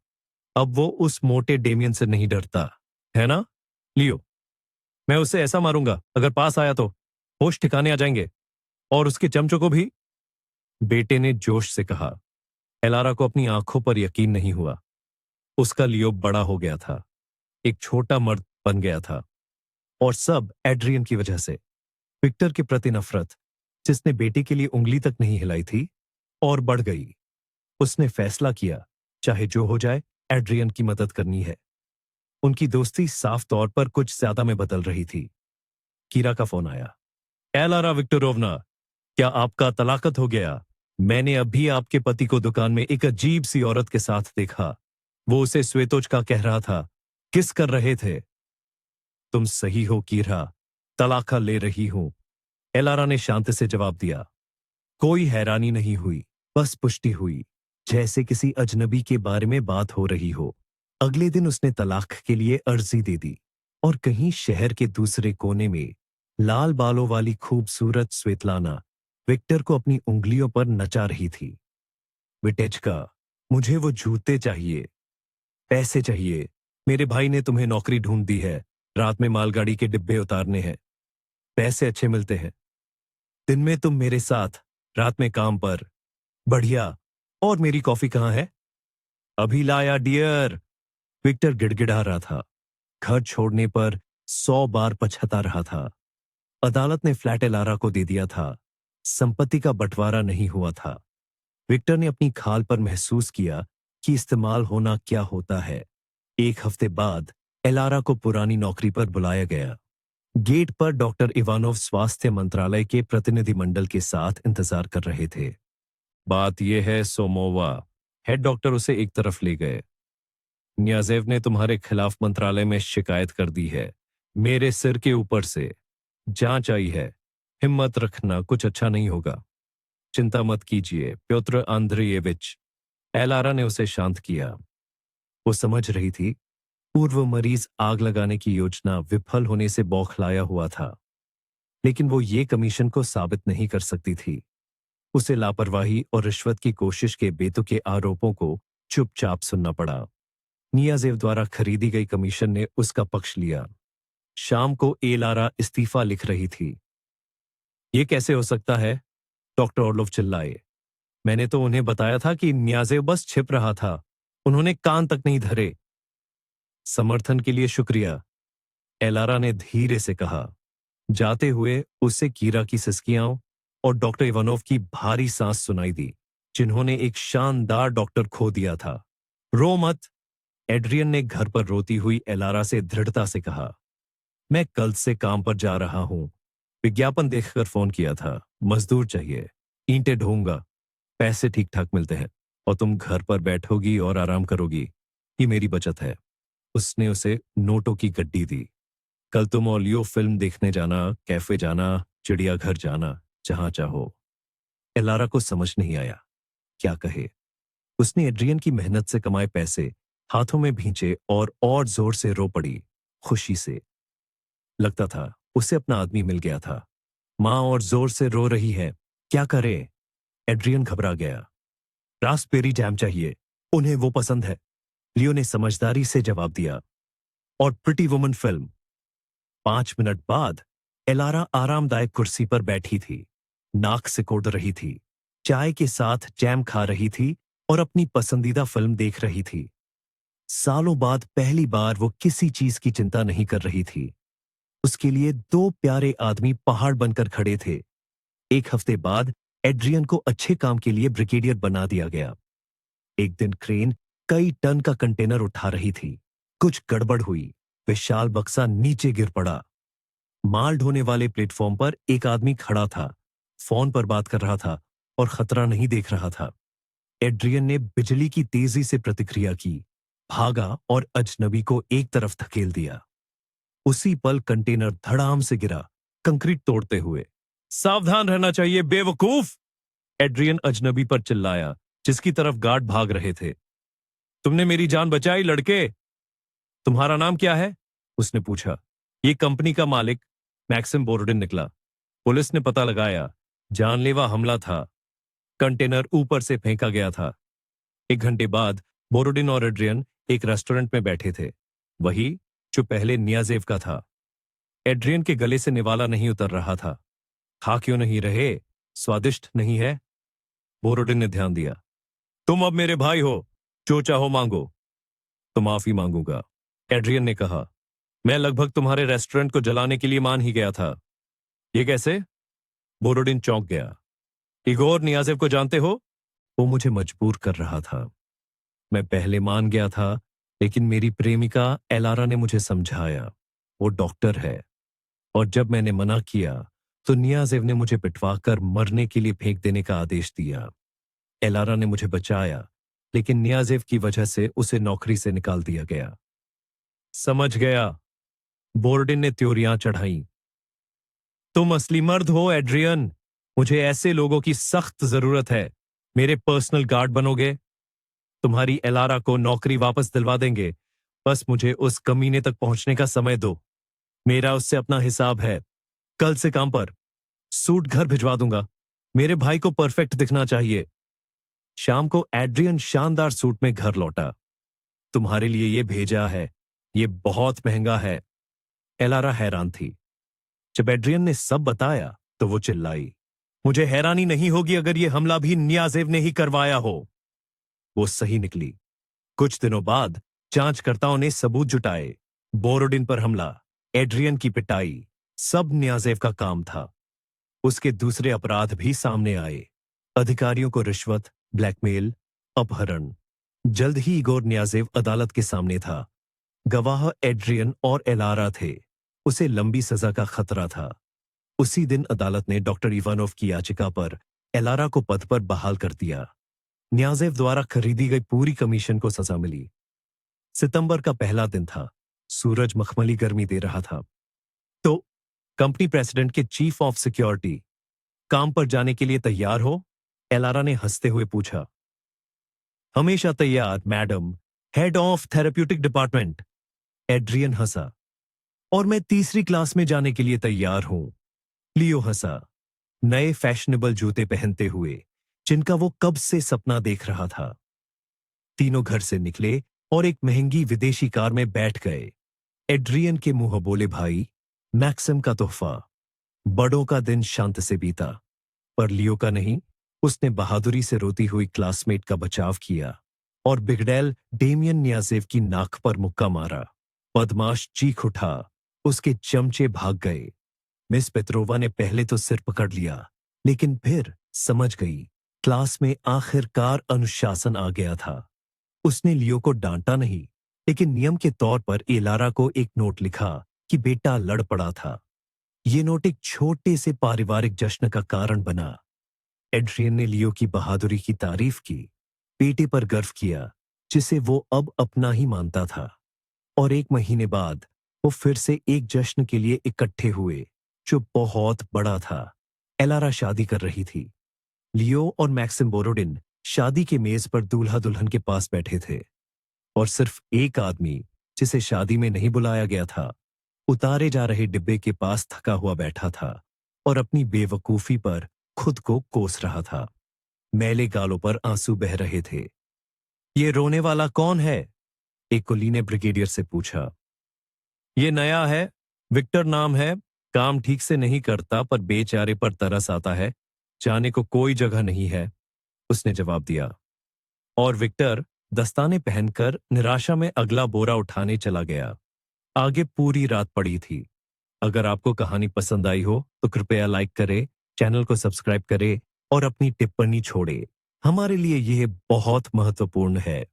अब वो उस मोटे डेमियन से नहीं डरता, है ना लियो? मैं उसे ऐसा मारूंगा, अगर पास आया तो होश ठिकाने आ जाएंगे, और उसके चमचों को भी, बेटे ने जोश से कहा। एलारा को अपनी आंखों पर यकीन नहीं हुआ। उसका लियो बड़ा हो गया था, एक छोटा मर्द बन गया था, और सब एड्रियन की वजह से। विक्टर के प्रति नफरत, जिसने बेटे के लिए उंगली तक नहीं हिलाई थी, और बढ़ गई। उसने फैसला किया, चाहे जो हो जाए, एड्रियन की मदद करनी है। उनकी दोस्ती साफ तौर पर कुछ ज्यादा में बदल रही थी। कीरा का फोन आया। एलारा विक्टोरोवना, क्या आपका तलाकत हो गया? मैंने अभी आपके पति को दुकान में एक अजीब सी औरत के साथ देखा। वो उसे स्वेतोचका कह रहा था। किस कर रहे थे? तुम सही हो कीरा, तलाका ले रही हूं, एलारा ने शांति से जवाब दिया। कोई हैरानी नहीं हुई, बस पुष्टि हुई, जैसे किसी अजनबी के बारे में बात हो रही हो। अगले दिन उसने तलाक के लिए अर्जी दे दी, और कहीं शहर के दूसरे कोने में लाल बालों वाली खूबसूरत स्वेतलाना विक्टर को अपनी उंगलियों पर नचा रही थी। विटेचका, मुझे वो जूते चाहिए, पैसे चाहिए। मेरे भाई ने तुम्हें नौकरी ढूंढ दी है, रात में मालगाड़ी के डिब्बे उतारने हैं। पैसे अच्छे मिलते हैं। दिन में तुम मेरे साथ, रात में काम पर। बढ़िया। और मेरी कॉफी कहाँ है? अभी लाया डियर। विक्टर गिड़गिड़ा रहा था। घर छोड़ने पर 100 बार पछता रहा था। अदालत ने फ्लैट एलारा को दे दिया था। संपत्ति का बंटवारा नहीं हुआ था। विक्टर ने अपनी खाल पर महसूस किया कि इस्तेमाल होना क्या होता है। एक हफ्ते बाद एलारा को पुरानी नौकरी पर बुलाया गया। गेट पर डॉक्टर इवानोव स्वास्थ्य मंत्रालय के प्रतिनिधिमंडल के साथ इंतजार कर रहे थे। बात यह है सोमोवा, हेड डॉक्टर उसे एक तरफ ले गए। न्याजेव ने तुम्हारे खिलाफ मंत्रालय में शिकायत कर दी है, मेरे सिर के ऊपर से। जांच आई है। हिम्मत रखना, कुछ अच्छा नहीं होगा। चिंता मत कीजिए प्योत्र आंद्रेयेविच। एलारा ने उसे शांत किया। वो समझ रही थी पूर्व मरीज आग लगाने की योजना विफल होने से बौखलाया हुआ था, लेकिन वो ये कमीशन को साबित नहीं कर सकती थी। उसे लापरवाही और रिश्वत की कोशिश के बेतुके आरोपों को चुपचाप सुनना पड़ा। नियाजेव द्वारा खरीदी गई कमीशन ने उसका पक्ष लिया। शाम को एलारा इस्तीफा लिख रही थी। ये कैसे हो सकता है? डॉक्टर ऑर्लोव चिल्लाए। मैंने तो उन्हें बताया था कि न्याजेव बस छिप रहा था। उन्होंने कान तक नहीं धरे। समर्थन के लिए शुक्रिया, एलारा ने धीरे से कहा। जाते हुए उसे कीरा की सिसकियां और डॉक्टर इवानोव की भारी सांस सुनाई दी, जिन्होंने एक शानदार डॉक्टर खो दिया था। रो मत, एड्रियन ने घर पर रोती हुई एलारा से दृढ़ता से कहा। मैं कल से काम पर जा रहा हूं। विज्ञापन देखकर फोन किया था। मजदूर चाहिए, ईंटें ढोऊंगा, पैसे ठीक ठाक मिलते हैं और तुम घर पर बैठोगी और आराम करोगी। ये मेरी बचत है। उसने उसे नोटों की गड्डी दी। कल तुम और लियो फिल्म देखने जाना, कैफे जाना, चिड़ियाघर जाना, जहां चाहो। एलारा को समझ नहीं आया क्या कहे। उसने एड्रियन की मेहनत से कमाए पैसे हाथों में भींचे और जोर से रो पड़ी, खुशी से। लगता था उसे अपना आदमी मिल गया था। मां और जोर से रो रही है, क्या करे? एड्रियन घबरा गया। रास्पबेरी जैम चाहिए, उन्हें वो पसंद है, लियो ने समझदारी से जवाब दिया। और प्रिटी वुमन फिल्म। 5 मिनट बाद एलारा आरामदायक कुर्सी पर बैठी थी, नाक सिकोड़ रही थी, चाय के साथ जैम खा रही थी और अपनी पसंदीदा फिल्म देख रही थी। सालों बाद पहली बार वो किसी चीज की चिंता नहीं कर रही थी। उसके लिए दो प्यारे आदमी पहाड़ बनकर खड़े थे। एक हफ्ते बाद एड्रियन को अच्छे काम के लिए ब्रिगेडियर बना दिया गया। एक दिन क्रेन कई टन का कंटेनर उठा रही थी। कुछ गड़बड़ हुई, विशाल बक्सा नीचे गिर पड़ा। माल ढोने वाले प्लेटफॉर्म पर एक आदमी खड़ा था, फोन पर बात कर रहा था और खतरा नहीं देख रहा था। एड्रियन ने बिजली की तेजी से प्रतिक्रिया की, भागा और अजनबी को एक तरफ धकेल दिया। उसी पल कंटेनर धड़ाम से गिरा, कंक्रीट तोड़ते हुए। सावधान रहना चाहिए बेवकूफ, एड्रियन अजनबी पर चिल्लाया, जिसकी तरफ गार्ड भाग रहे थे। तुमने मेरी जान बचाई लड़के। तुम्हारा नाम क्या है? उसने पूछा। ये कंपनी का मालिक मैक्सिम बोरोडिन निकला। पुलिस ने पता लगाया, जानलेवा हमला था। कंटेनर ऊपर से फेंका गया था। 1 घंटे बाद बोरोडिन और एड्रियन एक रेस्टोरेंट में बैठे थे, वही जो पहले नियाजेव का था। एड्रियन के गले से निवाला नहीं उतर रहा था। खा क्यों नहीं रहे? स्वादिष्ट नहीं है? बोरोडिन ने ध्यान दिया। तुम अब मेरे भाई हो, जो चाहो मांगो। तो माफी मांगूंगा, एड्रियन ने कहा। मैं लगभग तुम्हारे रेस्टोरेंट को जलाने के लिए मान ही गया था। ये कैसे? बोरोडिन चौंक गया। इगोर नियाजेव को जानते हो? वो मुझे मजबूर कर रहा था। मैं पहले मान गया था, लेकिन मेरी प्रेमिका एलारा ने मुझे समझाया। वो डॉक्टर है, और जब मैंने मना किया तो नियाजेव ने मुझे पिटवाकर मरने के लिए फेंक देने का आदेश दिया। एलारा ने मुझे बचाया, लेकिन नियाजेव की वजह से उसे नौकरी से निकाल दिया गया। समझ गया, बोर्डिन ने त्योरियां चढ़ाई। तुम असली मर्द हो एड्रियन। मुझे ऐसे लोगों की सख्त जरूरत है। मेरे पर्सनल गार्ड बनोगे? तुम्हारी एलारा को नौकरी वापस दिलवा देंगे। बस मुझे उस कमीने तक पहुंचने का समय दो। मेरा उससे अपना हिसाब है। कल से काम पर। सूट घर भिजवा दूंगा। मेरे भाई को परफेक्ट दिखना चाहिए। शाम को एड्रियन शानदार सूट में घर लौटा। तुम्हारे लिए ये भेजा है, ये बहुत महंगा है। एलारा हैरान थी। जब एड्रियन ने सब बताया तो वो चिल्लाई, मुझे हैरानी नहीं होगी अगर ये हमला भी नियाजेव ने ही करवाया हो। वो सही निकली। कुछ दिनों बाद जांचकर्ताओं ने सबूत जुटाए। बोरोडिन पर हमला, एड्रियन की पिटाई, सब नियाजेव का काम था। उसके दूसरे अपराध भी सामने आए। अधिकारियों को रिश्वत, ब्लैकमेल, अपहरण। जल्द ही इगोर नियाजेव अदालत के सामने था। गवाह एड्रियन और एलारा थे। उसे लंबी सजा का खतरा था। उसी दिन अदालत ने डॉक्टर इवानोव की याचिका पर एलारा को पद पर बहाल कर दिया। नियाजेव द्वारा खरीदी गई पूरी कमीशन को सजा मिली। सितंबर का पहला दिन था। सूरज मखमली गर्मी दे रहा था। तो कंपनी प्रेसिडेंट के चीफ ऑफ सिक्योरिटी, काम पर जाने के लिए तैयार हो? एलारा ने हंसते हुए पूछा। हमेशा तैयार madam, head of therapeutic department. Adrian हंसा। और मैं तीसरी क्लास में जाने के लिए तैयार हूं। लियो हंसा, नए फैशनेबल जूते पहनते हुए, जिनका वो कब से सपना देख रहा था। तीनों घर से निकले और एक महंगी विदेशी कार में बैठ गए। एड्रियन के मुंह बोले भाई, मैक्सिम का तोहफा। बड़ों का दिन शांत से बीता, पर लियो का नहीं। उसने बहादुरी से रोती हुई क्लासमेट का बचाव किया और बिगड़ैल डेमियन न्याजेव की नाक पर मुक्का मारा। बदमाश चीख उठा, उसके चमचे भाग गए। मिस पेत्रोवा ने पहले तो सिर पकड़ लिया, लेकिन फिर समझ गई। क्लास में आखिरकार अनुशासन आ गया था। उसने लियो को डांटा नहीं, लेकिन नियम के तौर पर एलारा को एक नोट लिखा कि बेटा लड़ पड़ा था। ये नोट एक छोटे से पारिवारिक जश्न का कारण बना। एड्रियन ने लियो की बहादुरी की तारीफ की, बेटे पर गर्व किया, जिसे वो अब अपना ही मानता था। और एक महीने बाद वो फिर से एक जश्न के लिए इकट्ठे हुए, जो बहुत बड़ा था। एलारा शादी कर रही थी। लियो और मैक्सिम बोरोडिन शादी के मेज पर दूल्हा दुल्हन के पास बैठे थे, और सिर्फ एक आदमी, जिसे शादी में नहीं बुलाया गया था, उतारे जा रहे डिब्बे के पास थका हुआ बैठा था और अपनी बेवकूफी पर खुद को कोस रहा था। मैले गालों पर आंसू बह रहे थे। ये रोने वाला कौन है? एक कुली ने ब्रिगेडियर से पूछा। ये नया है, विक्टर नाम है। काम ठीक से नहीं करता, पर बेचारे पर तरस आता है। जाने को कोई जगह नहीं है, उसने जवाब दिया। और विक्टर दस्ताने पहनकर निराशा में अगला बोरा उठाने चला गया। आगे पूरी रात पड़ी थी। अगर आपको कहानी पसंद आई हो तो कृपया लाइक करें, चैनल को सब्सक्राइब करें और अपनी टिप्पणी छोड़े। हमारे लिए यह बहुत महत्वपूर्ण है।